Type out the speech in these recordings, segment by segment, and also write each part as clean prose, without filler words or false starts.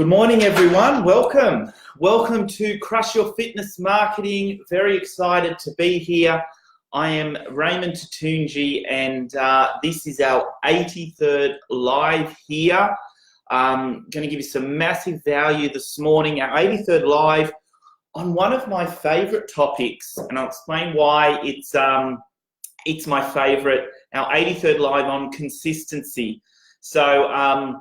Good morning, everyone. Welcome. Welcome to Crush Your Fitness Marketing. Very excited to be here. I am Raymond and this is our 83rd live here. I'm going to give you some massive value this morning. Our 83rd live on one of my favorite topics, and I'll explain why it's my favorite. Our 83rd live on consistency. So,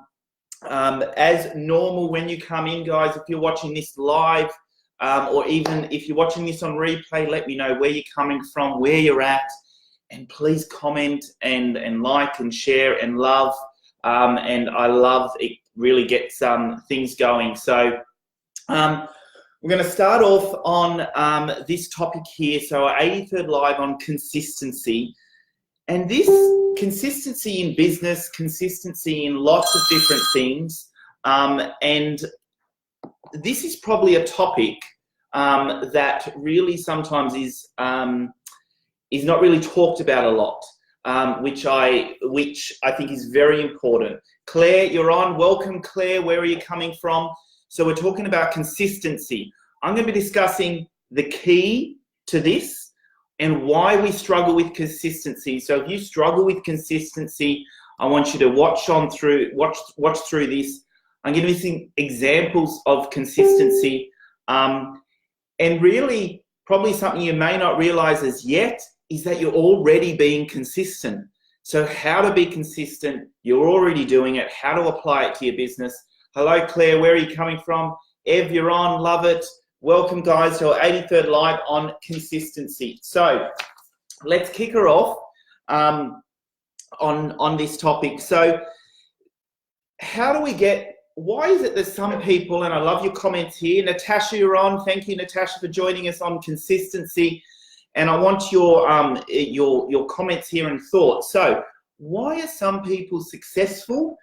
as normal, when you come in, guys, if you're watching this live or even if you're watching this on replay, let me know where you're coming from, where you're at, and please comment and like and share and love. And I love it, really gets things going. So we're going to start off on this topic here. So our 83rd live on consistency. And this consistency in business, consistency in lots of different things, and this is probably a topic that really sometimes is not really talked about a lot, which I think is very important. Claire, you're on. Welcome, Claire. Where are you coming from? So we're talking about consistency. I'm going to be discussing the key to this and why we struggle with consistency. So if you struggle with consistency, I want you to watch through this. I'm going to give you some examples of consistency. And really, probably something you may not realize as yet is that you're already being consistent. So how to be consistent, you're already doing it, how to apply it to your business. Hello, Claire, where are you coming from? Ev, you're on, love it. Welcome, guys, to our 83rd live on consistency. So let's kick her off on this topic. So how do we why is it that some people, and I love your comments here. Natasha, you're on. Thank you, Natasha, for joining us on consistency. And I want your comments here and thoughts. So why are some people successful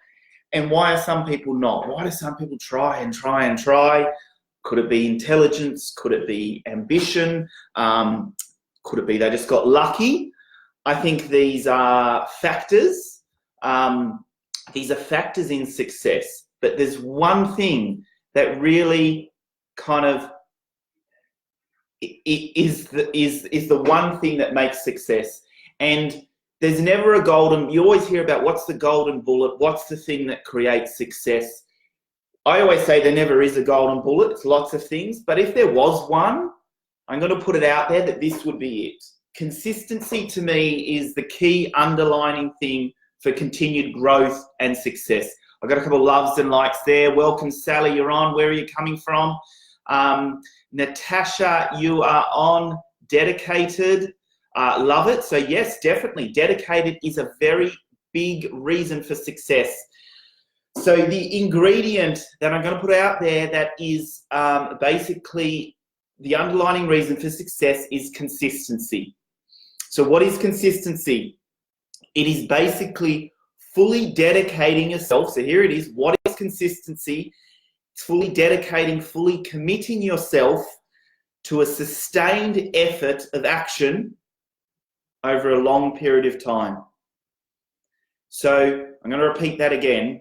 and why are some people not? Why do some people try and try and try? Could it be intelligence? Could it be ambition? Could it be they just got lucky? I think these are factors. These are factors in success. But there's one thing that really kind of is the one thing that makes success. And there's never a golden. You always hear about what's the golden bullet. What's the thing that creates success? I always say there never is a golden bullet. It's lots of things. But if there was one, I'm going to put it out there that this would be it. Consistency to me is the key underlining thing for continued growth and success. I've got a couple of loves and likes there. Welcome, Sally. You're on. Where are you coming from? Natasha, you are on. Dedicated. Love it. So yes, definitely. Dedicated is a very big reason for success. So the ingredient that I'm going to put out there that is basically the underlying reason for success is consistency. So what is consistency? It is basically fully dedicating yourself. So here it is. What is consistency? It's fully dedicating, fully committing yourself to a sustained effort of action over a long period of time. So I'm going to repeat that again.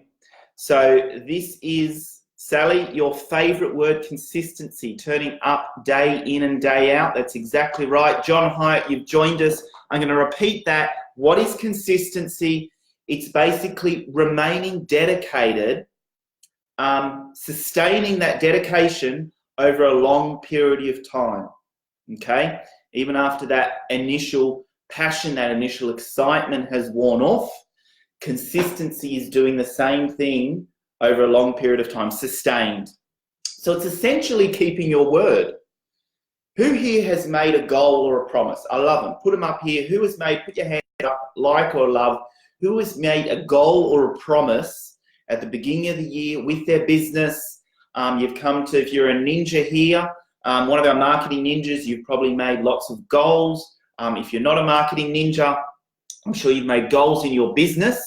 So this is, Sally, your favorite word, consistency, turning up day in and day out. That's exactly right. John Hyatt, you've joined us. I'm going to repeat that. What is consistency? It's basically remaining dedicated, sustaining that dedication over a long period of time, okay? Even after that initial passion, that initial excitement has worn off, consistency is doing the same thing over a long period of time, sustained. So it's essentially keeping your word. Who here has made a goal or a promise? I love them. Put them up here. Who has made, put your hand up, like or love, who has made a goal or a promise at the beginning of the year with their business? You've come to, if you're a ninja here, one of our marketing ninjas, you've probably made lots of goals. If you're not a marketing ninja, I'm sure you've made goals in your business.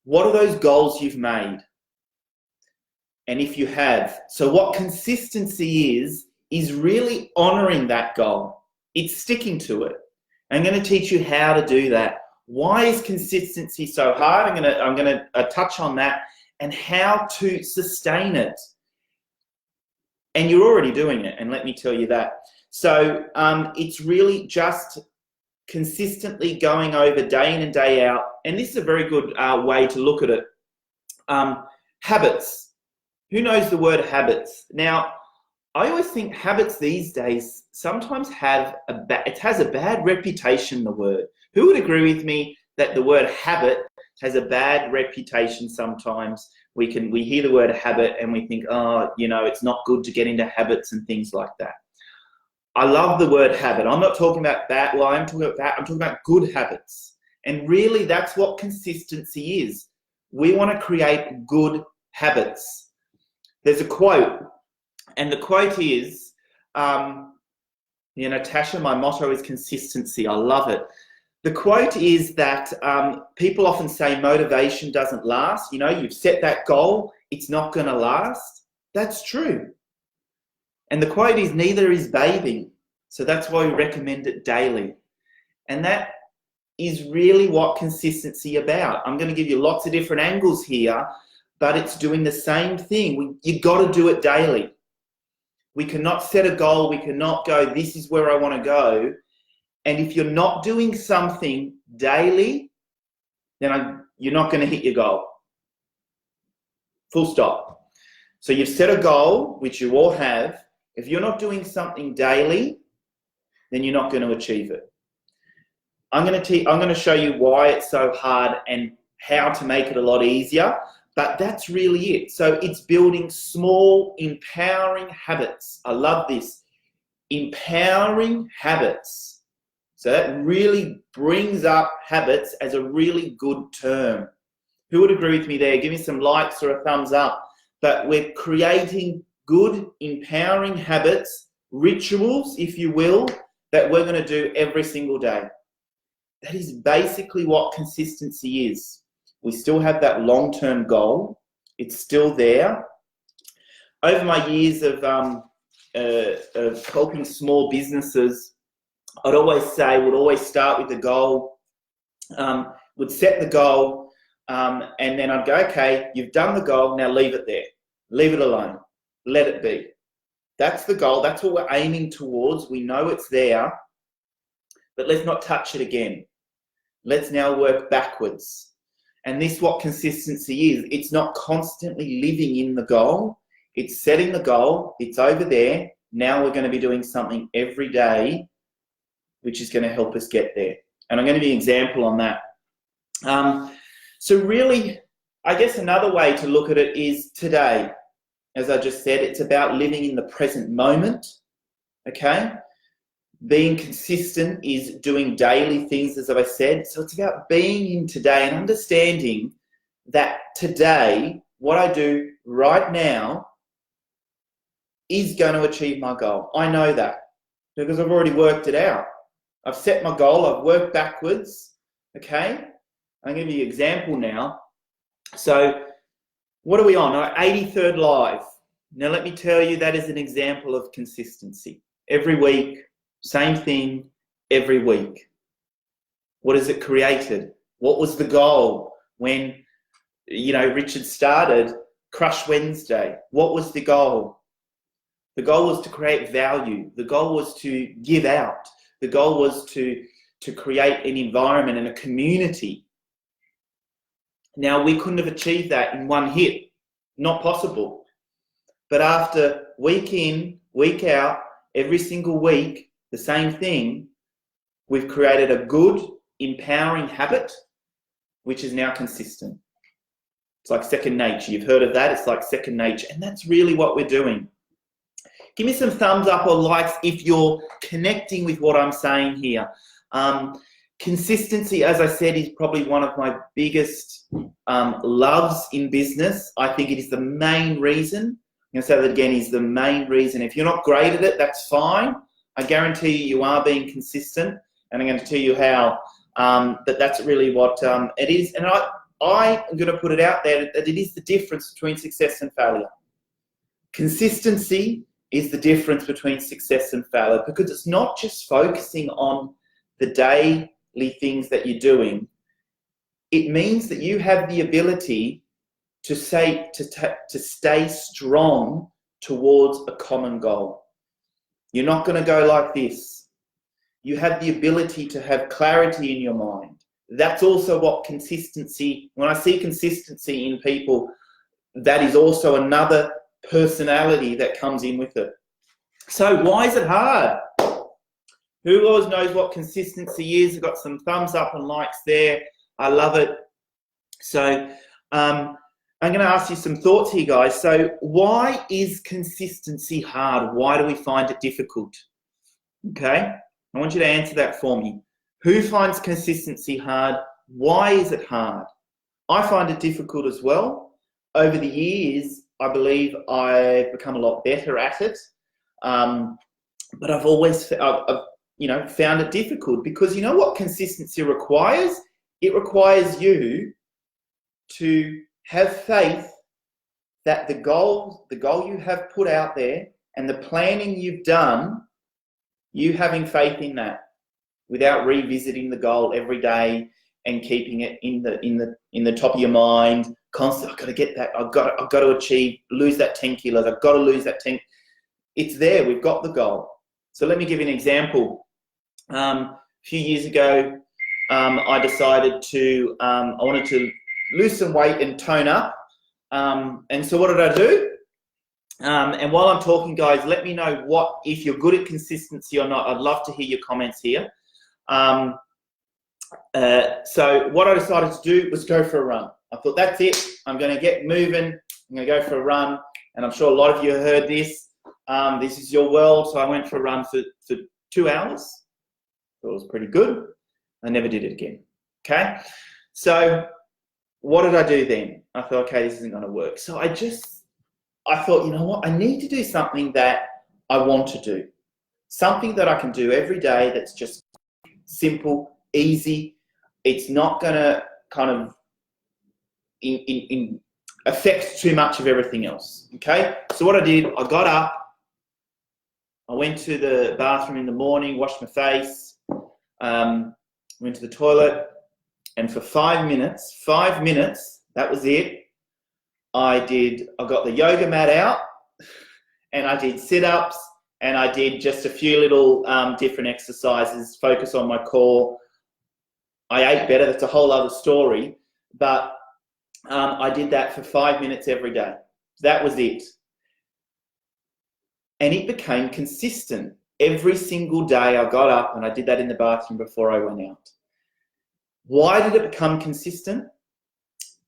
What are those goals you've made? And if you have, so what consistency is really honoring that goal. It's sticking to it. I'm going to teach you how to do that. Why is consistency so hard? I'm going to touch on that and how to sustain it. And you're already doing it, and let me tell you that. So it's really just consistently going over day in and day out. And this is a very good way to look at it. Habits. Who knows the word habits? Now, I always think habits these days sometimes has a bad reputation, the word. Who would agree with me that the word habit has a bad reputation sometimes? We hear the word habit and we think, oh, it's not good to get into habits and things like that. I love the word habit. I'm not talking about that. Well, I'm talking about good habits. And really that's what consistency is. We want to create good habits. There's a quote, and the quote is, Natasha, my motto is consistency. I love it. The quote is that people often say motivation doesn't last. You've set that goal, it's not going to last. That's true. And the quote is, neither is bathing. So that's why we recommend it daily. And that is really what consistency is about. I'm going to give you lots of different angles here, but it's doing the same thing. You got to do it daily. We cannot set a goal. We cannot go, this is where I want to go. And if you're not doing something daily, then you're not going to hit your goal. Full stop. So you've set a goal, which you all have. If you're not doing something daily, then you're not going to achieve it. I'm going to show you why it's so hard and how to make it a lot easier. But that's really it. So it's building small, empowering habits. I love this. Empowering habits. So that really brings up habits as a really good term. Who would agree with me there? Give me some likes or a thumbs up. But we're creating good, empowering habits, rituals, if you will, that we're going to do every single day. That is basically what consistency is. We still have that long-term goal. It's still there. Over my years of helping small businesses, would always start with the goal, would set the goal, and then I'd go, okay, you've done the goal, now leave it there. Leave it alone. Let it be. That's the goal. That's what we're aiming towards. We know it's there, but let's not touch it again. Let's now work backwards. And this is what consistency is. It's not constantly living in the goal. It's setting the goal. It's over there. Now we're going to be doing something every day, which is going to help us get there. And I'm going to give you an example on that. So really, I guess another way to look at it is today. As I just said, it's about living in the present moment, okay? Being consistent is doing daily things, as I said. So it's about being in today and understanding that today, what I do right now is going to achieve my goal. I know that because I've already worked it out. I've set my goal. I've worked backwards, okay? I'm going to give you an example now. So what are we on? Our 83rd live. Now let me tell you, that is an example of consistency. Every week, same thing every week. What has it created? What was the goal when, Richard started Crush Wednesday? What was the goal? The goal was to create value. The goal was to give out. The goal was to create an environment and a community. Now, we couldn't have achieved that in one hit. Not possible. But after week in, week out, every single week, the same thing, we've created a good, empowering habit, which is now consistent. It's like second nature. You've heard of that? It's like second nature. And that's really what we're doing. Give me some thumbs up or likes if you're connecting with what I'm saying here. Consistency, as I said, is probably one of my biggest loves in business. I think it is the main reason. I'm going to say that again, is the main reason. If you're not great at it, that's fine. I guarantee you are being consistent, and I'm going to tell you how. But that's really what it is. And I am going to put it out there that it is the difference between success and failure. Consistency is the difference between success and failure, because it's not just focusing on the daily things that you're doing. It means that you have the ability to stay strong towards a common goal. You're not going to go like this. You have the ability to have clarity in your mind. That's also what consistency, when I see consistency in people, that is also another personality that comes in with it. So why is it hard? Who always knows what consistency is? I've got some thumbs up and likes there. I love it. So I'm going to ask you some thoughts here, guys. So why is consistency hard? Why do we find it difficult? Okay, I want you to answer that for me. Who finds consistency hard? Why is it hard? I find it difficult as well. Over the years, I believe I've become a lot better at it. But I've always found it difficult because you know what consistency requires? It requires you to have faith that the goal you have put out there and the planning you've done, you having faith in that without revisiting the goal every day and keeping it in the top of your mind. Constantly, I've got to get that. I've got to achieve, lose that 10 kilos. I've got to lose that 10. It's there. We've got the goal. So let me give you an example. A few years ago, I decided to, I wanted to lose some weight and tone up. And so what did I do? And while I'm talking, guys, let me know if you're good at consistency or not. I'd love to hear your comments here. So what I decided to do was go for a run. I thought, that's it. I'm going to get moving. I'm going to go for a run. And I'm sure a lot of you have heard this. This is your world. So I went for a run for 2 hours. It was pretty good. I never did it again. Okay. So what did I do then? I thought, okay, this isn't going to work. So I thought, you know what? I need to do something that I want to do. Something that I can do every day that's just simple, easy. It's not going to kind of affect too much of everything else. Okay. So what I did, I got up. I went to the bathroom in the morning, washed my face, went to the toilet, and for 5 minutes, that was it. I got the yoga mat out, and I did sit-ups, and I did just a few little different exercises, focus on my core. I ate better, that's a whole other story, but I did that for 5 minutes every day. That was it. And it became consistent. Every single day I got up and I did that in the bathroom before I went out. Why did it become consistent?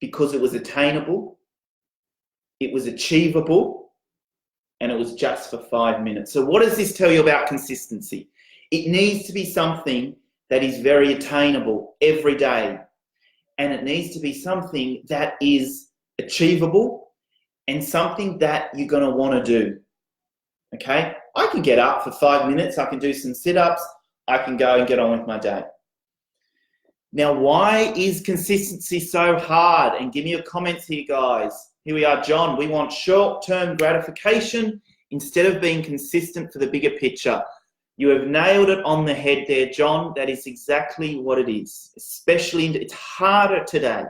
Because it was attainable, it was achievable, and it was just for 5 minutes. So what does this tell you about consistency? It needs to be something that is very attainable every day. And it needs to be something that is achievable and something that you're going to want to do. Okay? I can get up for 5 minutes. I can do some sit-ups. I can go and get on with my day. Now, why is consistency so hard? And give me your comments here, guys. Here we are, John. We want short-term gratification instead of being consistent for the bigger picture. You have nailed it on the head there, John. That is exactly what it is. Especially, it's harder today.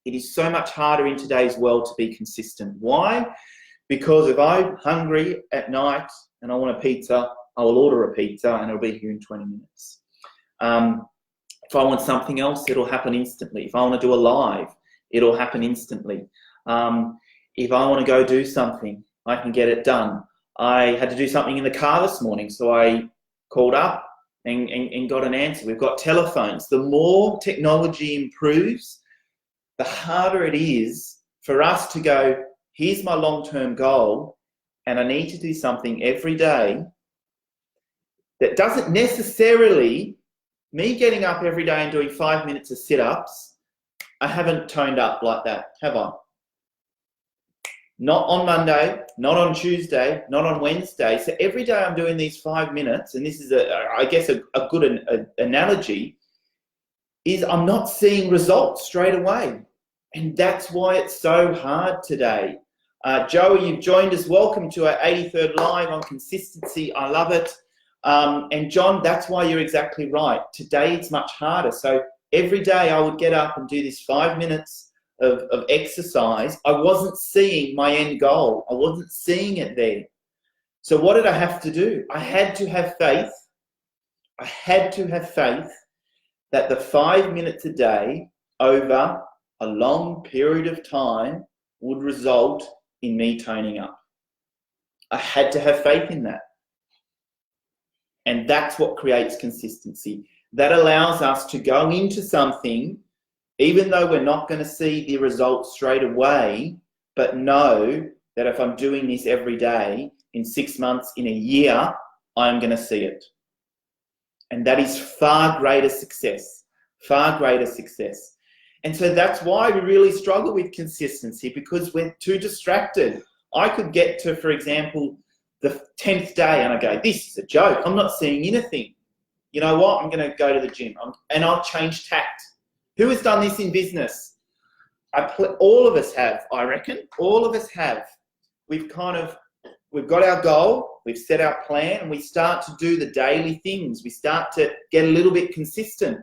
It is so much harder in today's world to be consistent. Why? Because if I'm hungry at night and I want a pizza, I will order a pizza and it'll be here in 20 minutes. If I want something else, it'll happen instantly. If I want to do a live, it'll happen instantly. If I want to go do something, I can get it done. I had to do something in the car this morning, so I called up and got an answer. We've got telephones. The more technology improves, the harder it is for us to go, here's my long-term goal, and I need to do something every day that doesn't necessarily, me getting up every day and doing 5 minutes of sit-ups, I haven't toned up like that, have I? Not on Monday, not on Tuesday, not on Wednesday. So every day I'm doing these 5 minutes, and this is, I guess, a good analogy, is I'm not seeing results straight away. And that's why it's so hard today. Joey, you've joined us. Welcome to our 83rd live on consistency. I love it. And John, that's why you're exactly right. Today it's much harder. So every day I would get up and do this 5 minutes of exercise. I wasn't seeing my end goal. I wasn't seeing it there. So what did I have to do? I had to have faith. I had to have faith that the 5 minutes a day over a long period of time would result in me toning up. I had to have faith in that. And that's what creates consistency. That allows us to go into something, even though we're not going to see the results straight away, but know that if I'm doing this every day, in 6 months, in a year, I'm going to see it. And that is far greater success, far greater success. And so that's why we really struggle with consistency, because we're too distracted. I could get to, for example, the 10th day and I go, this is a joke. I'm not seeing anything. You know what? I'm going to go to the gym and I'll change tact. Who has done this in business? All of us have, I reckon. All of us have. We've got our goal, we've set our plan, and we start to do the daily things. We start to get a little bit consistent.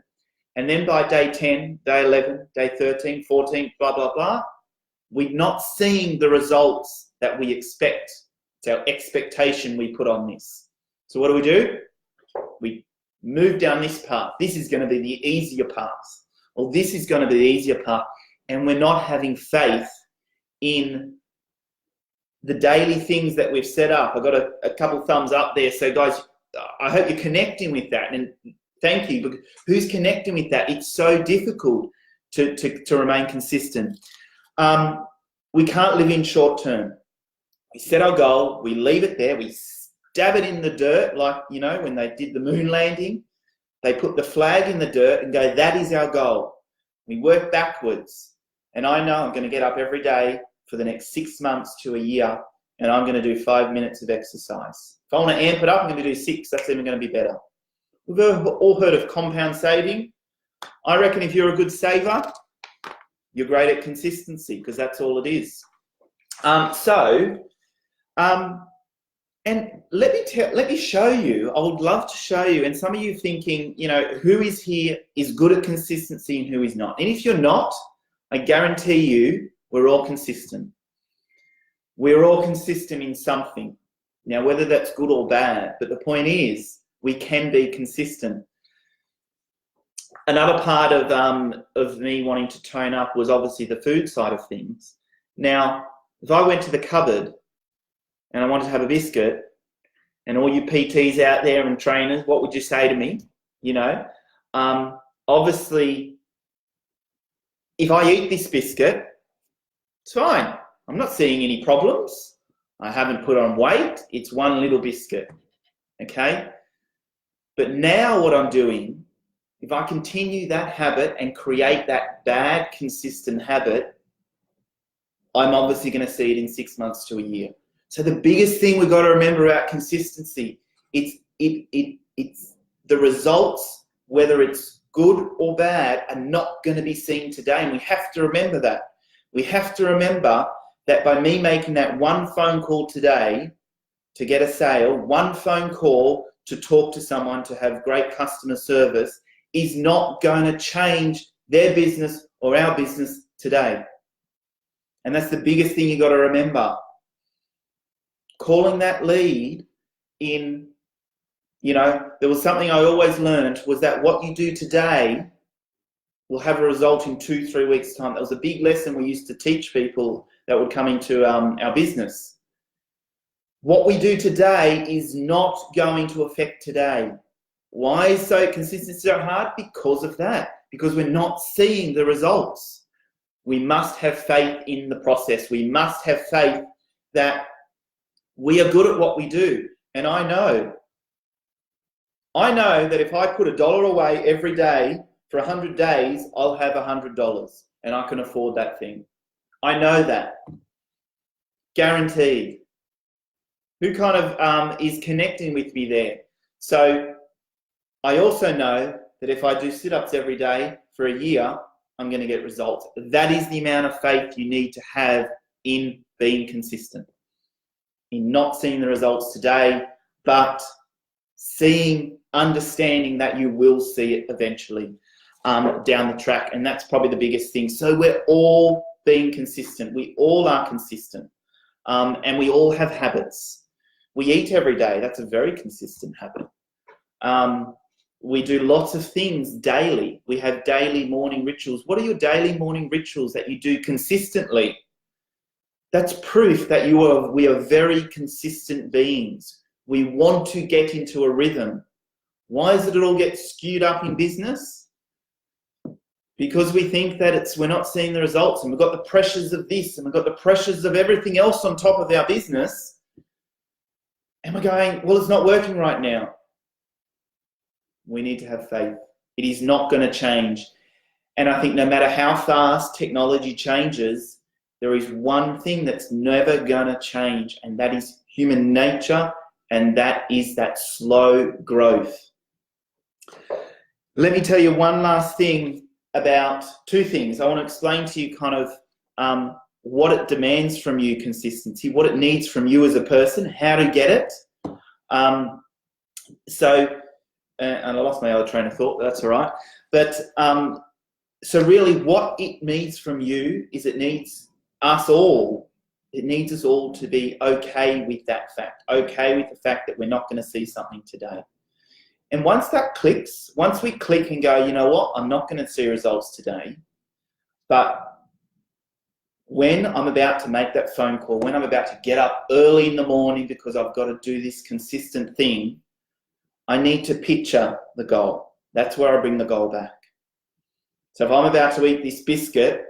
And then by day 10, day 11, day 13, 14, blah, blah, blah, we're not seeing the results that we expect. It's our expectation we put on this. So what do? We move down this path. This is going to be the easier path. Or this is going to be the easier path. And we're not having faith in the daily things that we've set up. I've got a couple thumbs up there. So guys, I hope you're connecting with that. And thank you. Because who's connecting with that? It's so difficult to remain consistent. We can't live in short term. We set our goal, we leave it there, we stab it in the dirt, like, you know, when they did the moon landing, they put the flag in the dirt and go, that is our goal. We work backwards. And I know I'm going to get up every day for the next 6 months to a year, and I'm going to do 5 minutes of exercise. If I want to amp it up, I'm going to do 6. That's even going to be better. We've all heard of compound saving. I reckon if you're a good saver, you're great at consistency, because that's all it is. And let me show you. I would love to show you. And some of you thinking, you know, who is here is good at consistency and who is not. And if you're not, I guarantee you, we're all consistent. We're all consistent in something. Now, whether that's good or bad, but the point is, we can be consistent. Another part of me wanting to tone up was obviously the food side of things. Now, if I went to the cupboard and I wanted to have a biscuit, and all you PTs out there and trainers, what would you say to me? You know, obviously, if I eat this biscuit, it's fine. I'm not seeing any problems. I haven't put on weight. It's one little biscuit, okay? But now what I'm doing, if I continue that habit and create that bad, consistent habit, I'm obviously going to see it in 6 months to a year. So the biggest thing we've got to remember about consistency, it's the results, whether it's good or bad, are not going to be seen today. And we have to remember that. We have to remember that by me making that one phone call today to get a sale, one phone call to talk to someone, to have great customer service, is not going to change their business or our business today. And that's the biggest thing you got to remember. Calling that lead in, you know, there was something I always learned, was that what you do today will have a result in 2-3 weeks' time. That was a big lesson we used to teach people that would come into our business. What we do today is not going to affect today. Why is consistency so hard? Because of that. Because we're not seeing the results. We must have faith in the process. We must have faith that we are good at what we do. And I know that if I put $1 away every day for 100 days, I'll have $100 and I can afford that thing. I know that. Guaranteed. Who kind of is connecting with me there? So I also know that if I do sit-ups every day for a year, I'm going to get results. That is the amount of faith you need to have in being consistent. In not seeing the results today, but understanding that you will see it eventually down the track. And that's probably the biggest thing. So we're all being consistent. We all are consistent. And we all have habits. We eat every day. That's a very consistent habit. We do lots of things daily. We have daily morning rituals. What are your daily morning rituals that you do consistently? That's proof that we are very consistent beings. We want to get into a rhythm. Why does it all get skewed up in business? Because we think that we're not seeing the results, and we've got the pressures of this, and we've got the pressures of everything else on top of our business. And we're going, well, it's not working right now. We need to have faith. It is not going to change. And I think no matter how fast technology changes, there is one thing that's never going to change, and that is human nature, and that is that slow growth. Let me tell you one last thing about two things. I want to explain to you kind of what it demands from you, consistency, what it needs from you as a person, how to get it. And I lost my other train of thought, but that's all right. But so really what it needs from you is it needs us all to be okay with that fact, okay with the fact that we're not going to see something today. And once that clicks, once we click and go, you know what, I'm not going to see results today, but when I'm about to make that phone call, when I'm about to get up early in the morning because I've got to do this consistent thing, I need to picture the goal. That's where I bring the goal back. So if I'm about to eat this biscuit,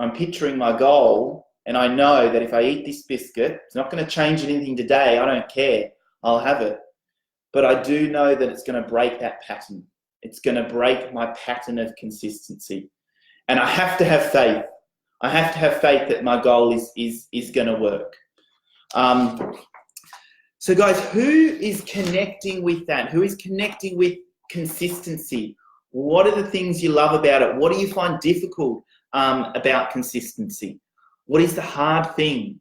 I'm picturing my goal, and I know that if I eat this biscuit, it's not going to change anything today. I don't care. I'll have it. But I do know that it's going to break that pattern. It's going to break my pattern of consistency. And I have to have faith. I have to have faith that my goal is going to work. So guys, who is connecting with that? Who is connecting with consistency? What are the things you love about it? What do you find difficult about consistency? What is the hard thing?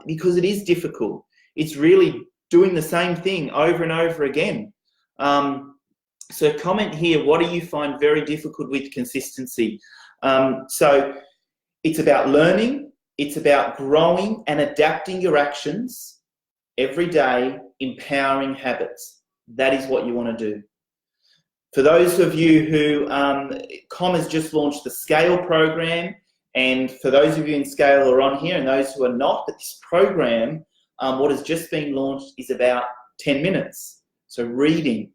Because it is difficult. It's really doing the same thing over and over again. So comment here, what do you find very difficult with consistency? So it's about learning, it's about growing and adapting your actions every day, empowering habits. That is what you want to do. For those of you who, Com has just launched the Scale program, and for those of you in Scale who are on here and those who are not, but this program, what has just been launched is about 10 minutes. So reading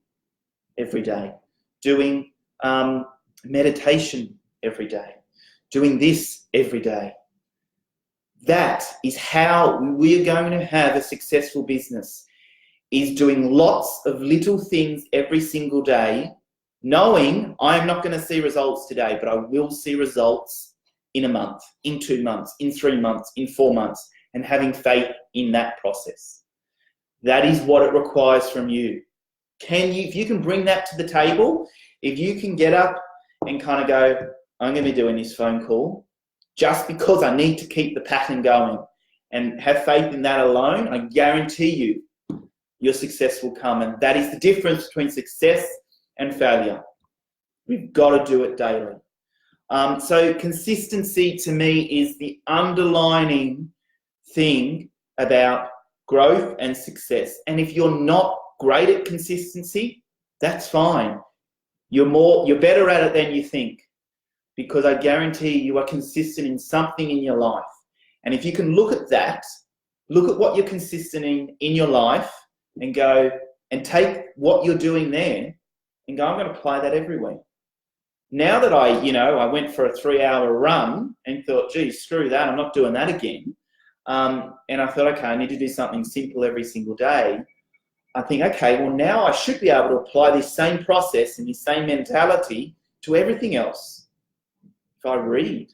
every day, doing meditation every day, doing this every day. That is how we are going to have a successful business, is doing lots of little things every single day, knowing I am not going to see results today, but I will see results in a month, in 2 months, in 3 months, in 4 months, and having faith in that process. That is what it requires from you. If you can bring that to the table, if you can get up and kind of go, I'm going to be doing this phone call just because I need to keep the pattern going, and have faith in that alone, I guarantee you, your success will come. And that is the difference between success and failure. We've got to do it daily. So consistency to me is the underlining thing about growth and success. And if you're not great at consistency, that's fine. You're better at it than you think, because I guarantee you are consistent in something in your life. And if you can look at that, look at what you're consistent in your life, and go and take what you're doing there and go, I'm going to apply that everywhere. Now that I went for a 3-hour run and thought, geez, screw that, I'm not doing that again. And I thought, okay, I need to do something simple every single day. I think, okay, well, now I should be able to apply this same process and this same mentality to everything else. If I read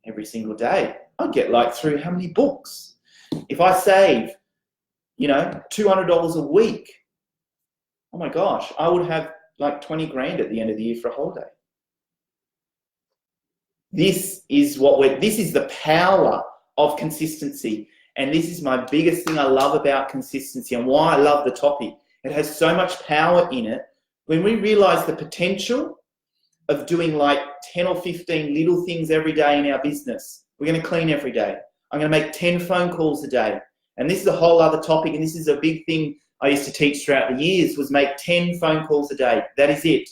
every single day, I'd get through how many books? If I save, $200 a week, oh my gosh, I would have 20 grand at the end of the year for a holiday. This is the power of consistency. And this is my biggest thing I love about consistency, and why I love the topic. It has so much power in it. When we realize the potential of doing 10 or 15 little things every day in our business, we're going to clean every day. I'm going to make 10 phone calls a day. And this is a whole other topic, and this is a big thing I used to teach throughout the years, was make 10 phone calls a day. That is it.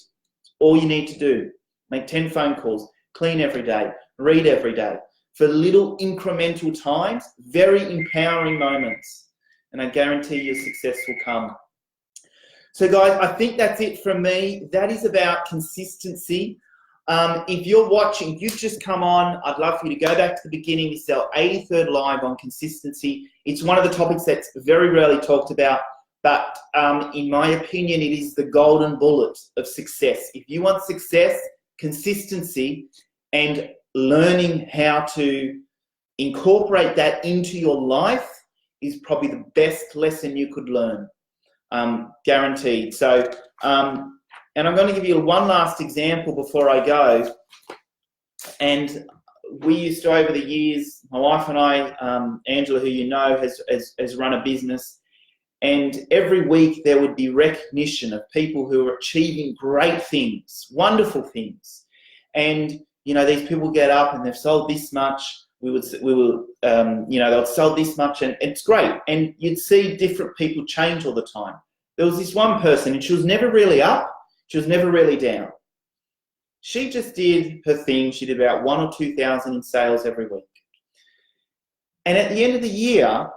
All you need to do. Make 10 phone calls. Clean every day. Read every day. For little incremental times, very empowering moments. And I guarantee your success will come. So guys, I think that's it from me. That is about consistency. If you're watching, you've just come on, I'd love for you to go back to the beginning. This is our 83rd live on consistency. It's one of the topics that's very rarely talked about, but in my opinion, it is the golden bullet of success. If you want success, consistency, and learning how to incorporate that into your life is probably the best lesson you could learn, guaranteed. So, and I'm going to give you one last example before I go. And we used to, over the years, my wife and I, Angela, who you know, has run a business. And every week there would be recognition of people who are achieving great things, wonderful things. And, you know, these people get up and they've sold this much. You know, they'll sell this much, and it's great. And you'd see different people change all the time. There was this one person, and she was never really up. She was never really down. She just did her thing. She did about 1,000 or 2,000 in sales every week. And at the end of the year,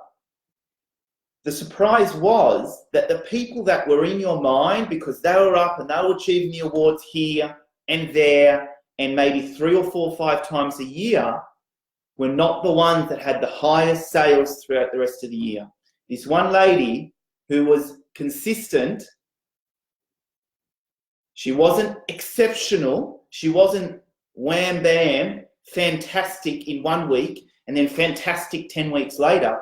the surprise was that the people that were in your mind, because they were up and they were achieving the awards here and there, and maybe 3 or 4 or 5 times a year, were not the ones that had the highest sales throughout the rest of the year. This one lady who was consistent, she wasn't exceptional, she wasn't wham bam, fantastic in 1 week and then fantastic 10 weeks later.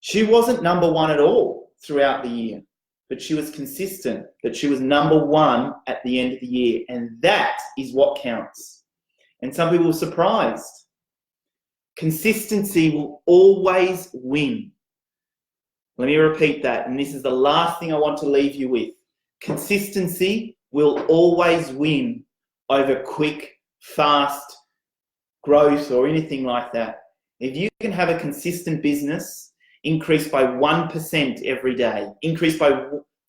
She wasn't number 1 at all throughout the year, but she was consistent, but she was number 1 at the end of the year. And that is what counts. And some people were surprised. Consistency will always win. Let me repeat that. And this is the last thing I want to leave you with. Consistency will always win over quick, fast growth or anything like that. If you can have a consistent business, increase by 1% every day, increase by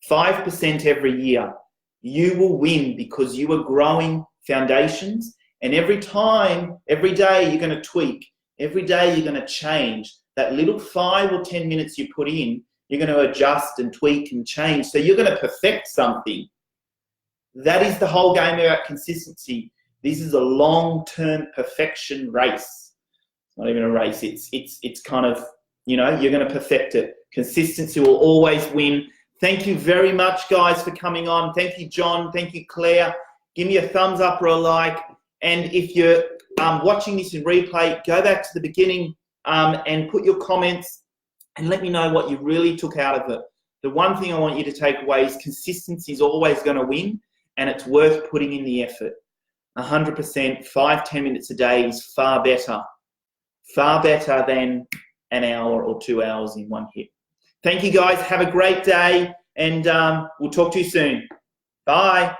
5% every year, you will win, because you are growing foundations. And every day you're going to tweak. Every day you're going to change. That little 5 or 10 minutes you put in, you're going to adjust and tweak and change. So you're going to perfect something. That is the whole game about consistency. This is a long-term perfection race. It's not even a race. It's kind of, you know, you're going to perfect it. Consistency will always win. Thank you very much, guys, for coming on. Thank you, John. Thank you, Claire. Give me a thumbs up or a like. And if you're watching this in replay, go back to the beginning and put your comments and let me know what you really took out of it. The one thing I want you to take away is consistency is always going to win, and it's worth putting in the effort. 100%, 5-10 minutes a day is far better than an hour or 2 hours in one hit. Thank you, guys. Have a great day, and we'll talk to you soon. Bye.